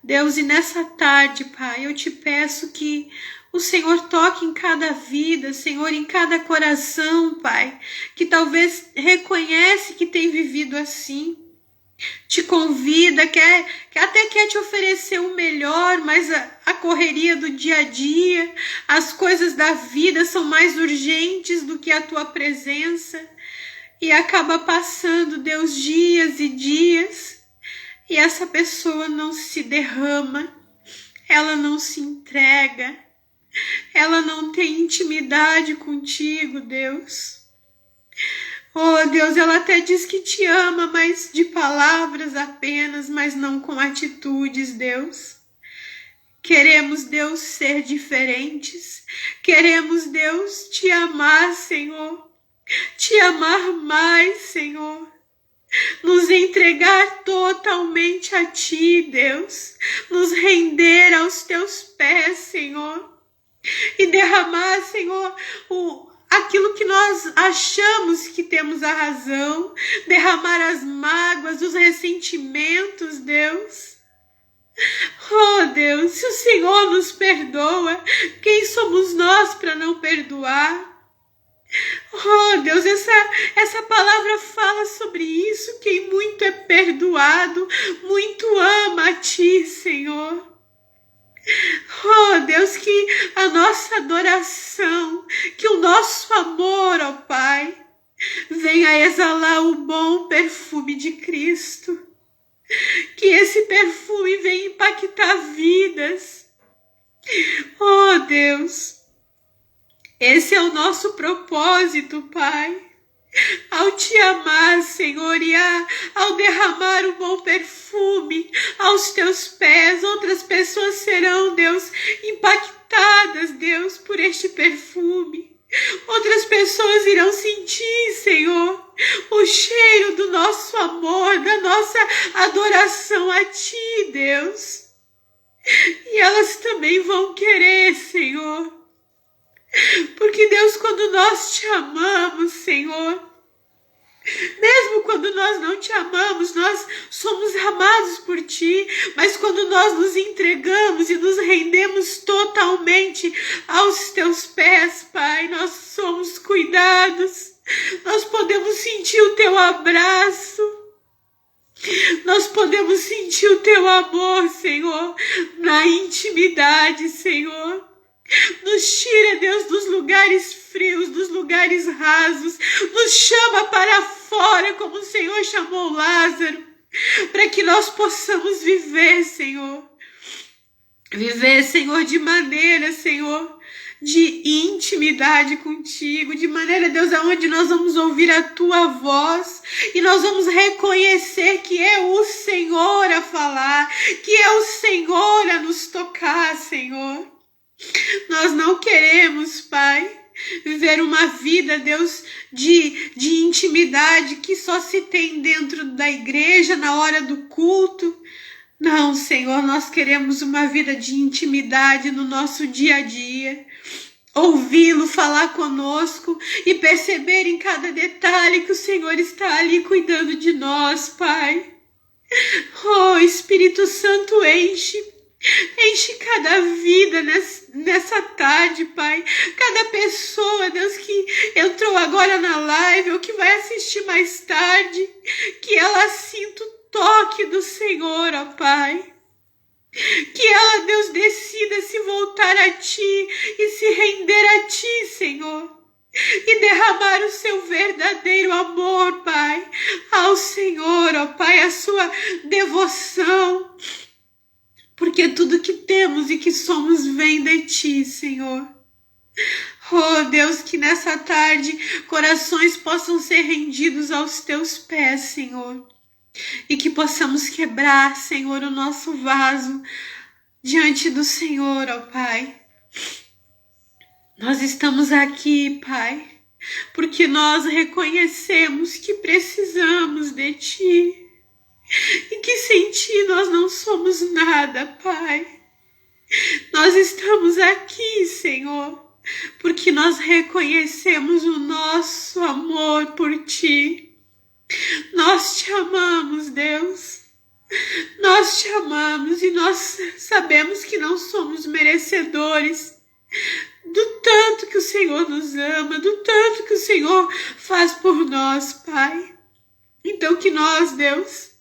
Deus, e nessa tarde, Pai, eu te peço que o Senhor toque em cada vida, Senhor, em cada coração, Pai, que talvez reconhece que tem vivido assim. Te convida, até quer te oferecer o melhor, mas a correria do dia a dia, as coisas da vida são mais urgentes do que a tua presença, e acaba passando, Deus, dias e dias, e essa pessoa não se derrama, ela não se entrega, ela não tem intimidade contigo, Deus. Oh, Deus, ela até diz que te ama, mas de palavras apenas, mas não com atitudes, Deus. Queremos, Deus, ser diferentes. Queremos, Deus, te amar, Senhor. Te amar mais, Senhor. Nos entregar totalmente a ti, Deus. Nos render aos teus pés, Senhor. E derramar, Senhor, aquilo que nós achamos que temos a razão, derramar as mágoas, os ressentimentos, Deus. Oh, Deus, se o Senhor nos perdoa, quem somos nós para não perdoar? Oh, Deus, essa palavra fala sobre isso. Quem muito é perdoado, muito ama a ti, Senhor. Oh, Deus, que a nossa adoração, que o nosso amor, ó Pai, venha exalar o bom perfume de Cristo. Que esse perfume venha impactar vidas. Oh, Deus, esse é o nosso propósito, Pai. Ao te amar, Senhor, e ao derramar o bom perfume aos teus pés, outras pessoas serão, Deus, impactadas, Deus, por este perfume. Outras pessoas irão sentir, Senhor, o cheiro do nosso amor, da nossa adoração a ti, Deus. E elas também vão querer, Senhor. Porque, Deus, quando nós te amamos, Senhor, mesmo quando nós não te amamos, nós somos amados por ti, mas quando nós nos entregamos e nos rendemos totalmente aos teus pés, Pai, nós somos cuidados, nós podemos sentir o teu abraço, nós podemos sentir o teu amor, Senhor, na intimidade, Senhor. Nos tira, Deus, dos lugares frios, dos lugares rasos, nos chama para fora, como o Senhor chamou Lázaro, para que nós possamos viver, Senhor. Viver, Senhor, de maneira, Senhor, de intimidade contigo, de maneira, Deus, aonde nós vamos ouvir a tua voz e nós vamos reconhecer que é o Senhor a falar, que é o Senhor a nos tocar, Senhor. Nós não queremos, Pai, viver uma vida, Deus, de intimidade que só se tem dentro da igreja, na hora do culto. Não, Senhor, nós queremos uma vida de intimidade no nosso dia a dia. Ouvi-lo falar conosco e perceber em cada detalhe que o Senhor está ali cuidando de nós, Pai. Oh, Espírito Santo, enche cada vida nessa tarde, Pai. Cada pessoa, Deus, que entrou agora na live ou que vai assistir mais tarde, que ela sinta o toque do Senhor, ó Pai. Que ela, Deus, decida se voltar a Ti e se render a Ti, Senhor. E derramar o seu verdadeiro amor, Pai, ao Senhor, ó Pai, a sua devoção. Porque tudo que temos e que somos vem de Ti, Senhor. Oh, Deus, que nessa tarde corações possam ser rendidos aos Teus pés, Senhor. E que possamos quebrar, Senhor, o nosso vaso diante do Senhor, ó Pai. Nós estamos aqui, Pai, porque nós reconhecemos que precisamos de Ti. E que sem Ti nós não somos nada, Pai. Nós estamos aqui, Senhor, porque nós reconhecemos o nosso amor por Ti. Nós Te amamos, Deus. Nós Te amamos e nós sabemos que não somos merecedores do tanto que o Senhor nos ama, do tanto que o Senhor faz por nós, Pai. Então que nós, Deus,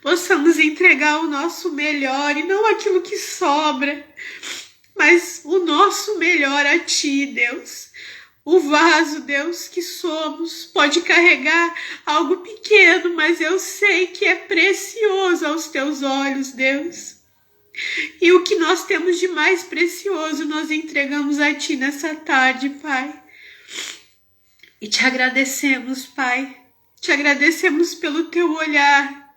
possamos entregar o nosso melhor e não aquilo que sobra, mas o nosso melhor a Ti, Deus. O vaso, Deus, que somos, pode carregar algo pequeno, mas eu sei que é precioso aos Teus olhos, Deus. E o que nós temos de mais precioso, nós entregamos a Ti nessa tarde, Pai. E Te agradecemos, Pai. Te agradecemos pelo Teu olhar,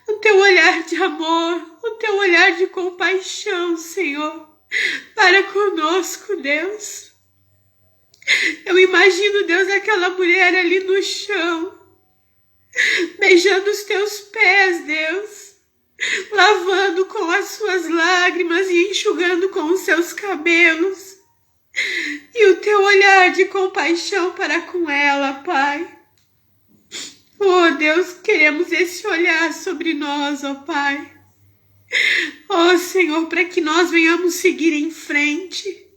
o Teu olhar de amor, o Teu olhar de compaixão, Senhor, para conosco, Deus. Eu imagino, Deus, aquela mulher ali no chão, beijando os Teus pés, Deus, lavando com as suas lágrimas e enxugando com os seus cabelos. E o Teu olhar de compaixão para com ela, Pai. Oh, Deus, queremos esse olhar sobre nós, ó Pai. Oh, Senhor, para que nós venhamos seguir em frente.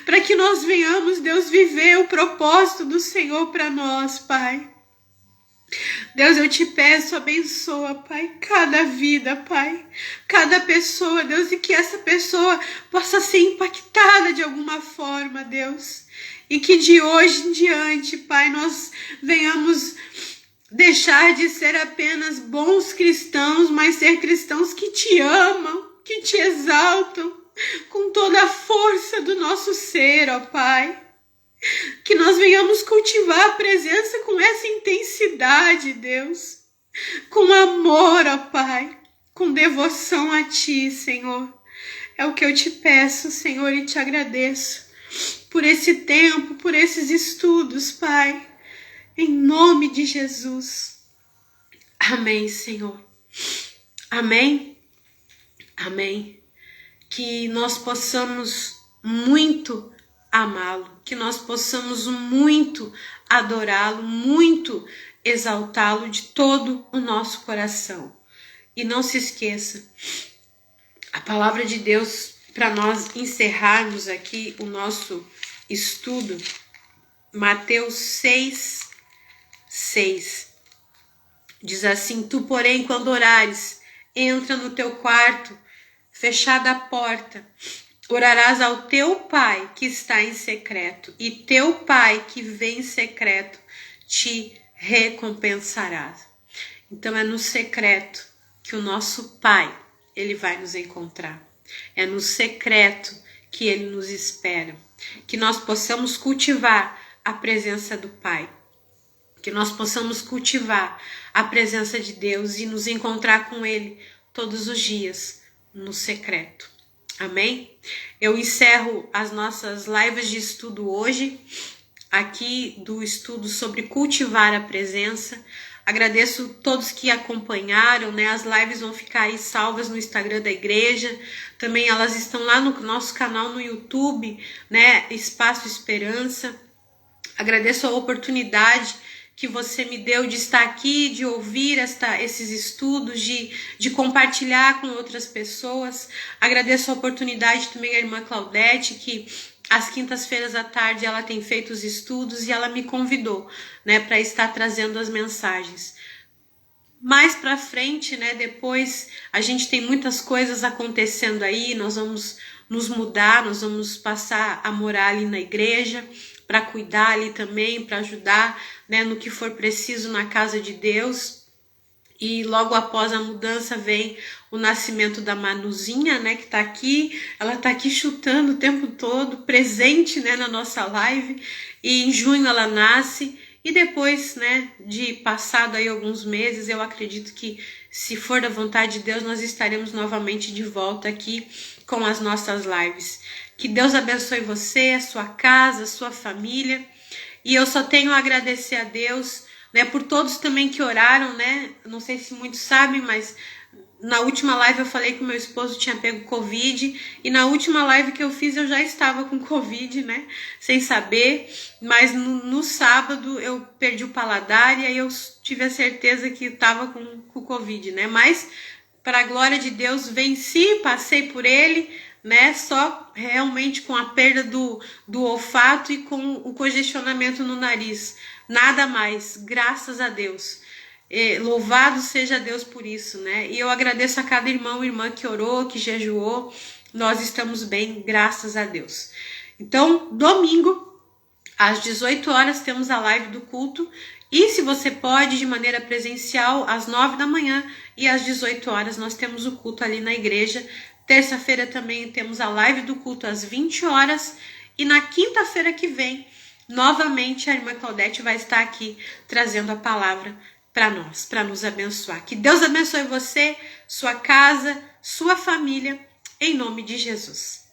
Para que nós venhamos, Deus, viver o propósito do Senhor para nós, Pai. Deus, eu Te peço, abençoa, Pai, cada vida, Pai, cada pessoa, Deus, e que essa pessoa possa ser impactada de alguma forma, Deus, e que de hoje em diante, Pai, nós venhamos deixar de ser apenas bons cristãos, mas ser cristãos que Te amam, que Te exaltam, com toda a força do nosso ser, ó Pai. Que nós venhamos cultivar a presença com essa intensidade, Deus. Com amor, ó Pai. Com devoção a Ti, Senhor. É o que eu Te peço, Senhor, e Te agradeço. Por esse tempo, por esses estudos, Pai. Em nome de Jesus. Amém, Senhor. Amém. Amém. Que nós possamos muito amá-lo, que nós possamos muito adorá-lo, muito exaltá-lo de todo o nosso coração. E não se esqueça, a palavra de Deus, para nós encerrarmos aqui o nosso estudo, Mateus 6:6, diz assim: Tu, porém, quando orares, entra no teu quarto, fechada a porta, orarás ao teu Pai que está em secreto, e teu Pai que vem em secreto te recompensará. Então é no secreto que o nosso Pai, Ele vai nos encontrar. É no secreto que Ele nos espera. Que nós possamos cultivar a presença do Pai. Que nós possamos cultivar a presença de Deus e nos encontrar com Ele todos os dias no secreto. Amém? Eu encerro as nossas lives de estudo hoje, aqui do estudo sobre cultivar a presença. Agradeço todos que acompanharam, né? As lives vão ficar aí salvas no Instagram da igreja. Também elas estão lá no nosso canal no YouTube, né? Espaço Esperança. Agradeço a oportunidade que você me deu de estar aqui, de ouvir esses estudos, de compartilhar com outras pessoas. Agradeço a oportunidade também à irmã Claudete, que às quintas-feiras à tarde ela tem feito os estudos e ela me convidou, né, para estar trazendo as mensagens. mais para frente, né, depois a gente tem muitas coisas acontecendo aí, nós vamos nos mudar, nós vamos passar a morar ali na igreja, para cuidar ali também, para ajudar, né, no que for preciso na casa de Deus. E logo após a mudança vem o nascimento da Manuzinha, né, que tá aqui. Ela tá aqui chutando o tempo todo, presente, né, na nossa live. E em junho ela nasce. E depois, né, de passado aí alguns meses, eu acredito que, se for da vontade de Deus, nós estaremos novamente de volta aqui com as nossas lives. Que Deus abençoe você, a sua casa, a sua família. E eu só tenho a agradecer a Deus, né, por todos também que oraram, né? Não sei se muitos sabem, mas na última live eu falei que o meu esposo tinha pego Covid, e na última live que eu fiz eu já estava com Covid, né? Sem saber, mas no sábado eu perdi o paladar e aí eu tive a certeza que estava com Covid, né? Mas, para a glória de Deus, venci, passei por ele, né? Só realmente com a perda do olfato e com o congestionamento no nariz. Nada mais, graças a Deus. Louvado seja Deus por isso, né? E eu agradeço a cada irmão e irmã que orou, que jejuou. Nós estamos bem, graças a Deus. Então, domingo, às 18 horas, temos a live do culto. E se você pode, de maneira presencial, às 9 da manhã e às 18 horas, nós temos o culto ali na igreja. Terça-feira também temos a live do culto às 20 horas. E na quinta-feira que vem, novamente a irmã Claudete vai estar aqui trazendo a palavra para nós, para nos abençoar. Que Deus abençoe você, sua casa, sua família, em nome de Jesus.